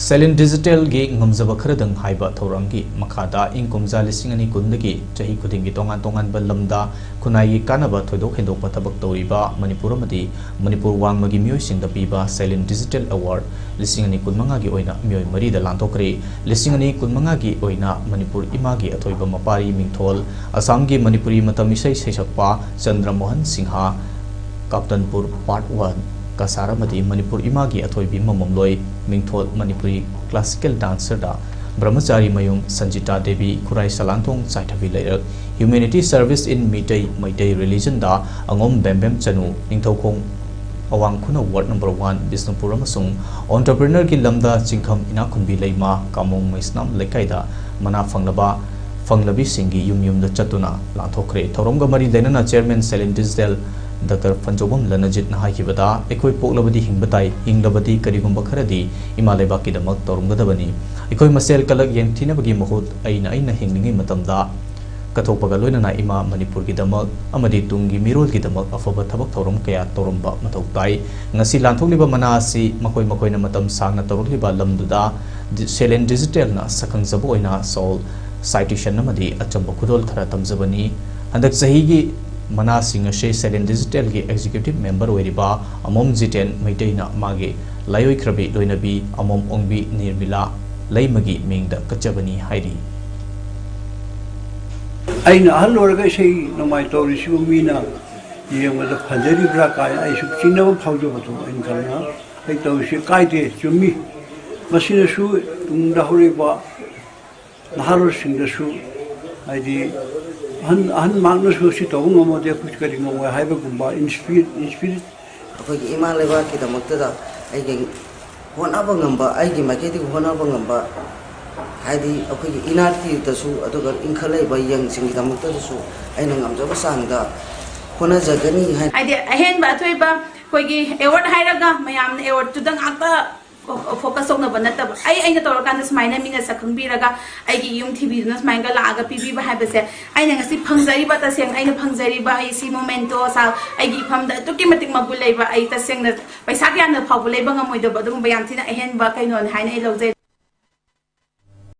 Celin Digital gi ngamjaba khradang haiba thorangi makhada ingkumja lising ani kundagi chahi khudingi tongan ba lamda khunai kanaba thoidok hendok pathabak toriba Manipur amadi Manipur wangmagi mioi singda piba Celin Digital Award lising ani kunmanga gi oina mioi marida lanthokkhre lising ani kunmanga gi oina Manipur imagi athoiba mapari mingthol Assam gi Manipuri matamisai seisakpa Chandra Mohan Singha Kaptanpur Part 1 Kasara madi Manipur imagi athoibi mamamloi mingthol Manipuri classical dancer da Brahmachari mayung Sanjita Devi Kurai Salantong Saithavi Lairak Humanity Service in Mitai Religion da angom bembem chanu ningthokong awang khuna ward number 1 Bisnupur amasung entrepreneur ki lamda chingkham ina khunbi leima kamong maisnam lekai da mana fanglabi singi yum da chatuna lanthokkhre thoromga mari lenana chairman Celin Digital Dr. Panjobam Lanajit Nahakibada, Ekoi Poklabadi Hingbatai, Hinglabadi Karigumba Karadi, Imalebaki the Mak Torungadabani, Ekoi Masel Kalak Yen Tinabagi Mahut, Aina Hingling Matamda, Katopagaloina Ima Manipur Gidamak, Amadi Tungi Mirol Gidamak, Afaba Tabak Torum Kaya Torumba Matoktai, Nasi Lantoliba Manasi, Makoina Matam Sang Torliba Lamduda, Celin Digital na Sakang Zaboina Sol, Citation Namadi, Achambakudol Karatamzabani, and the Zahigi. Mana Singa She Celin Digital ki executive member weriba amom jiten maitaina mage layoi krabi loinabi amom ongbi nirbila laimagi mingda kachabani hairi aina halorga sei nomai tori sumina yemada phajari bra kai ai su chinna phaujo batu in karna ai to se kai de chumi masina su tungda horiba naharo singda su ai di han magnus hosi to ngomo de kuch kari ngomo haiba gumba in spirit akoi imaleba ki da mokta ai ge hona bangamba ai gi maketi hona bangamba haidi akoi inati ta su aduga inkhalai ba yang sing da mokta su ai na ngamja ba sangda hona jagani haidi ahen ba thoi ba koi gi award hairaga mayam ne award tudang ata focus on the banata. I know Torkanas mine, I mean, as a Kumbiraga, I give you TV, Manga Laga, PB Habase. I know see Pangzari, but I say I know Pangzari, I see Momentos, I give him the Tokimatic Mabuleva, I saying that by Sagan the Populabang with the Badum Bayantina, I hand back I know, and Hine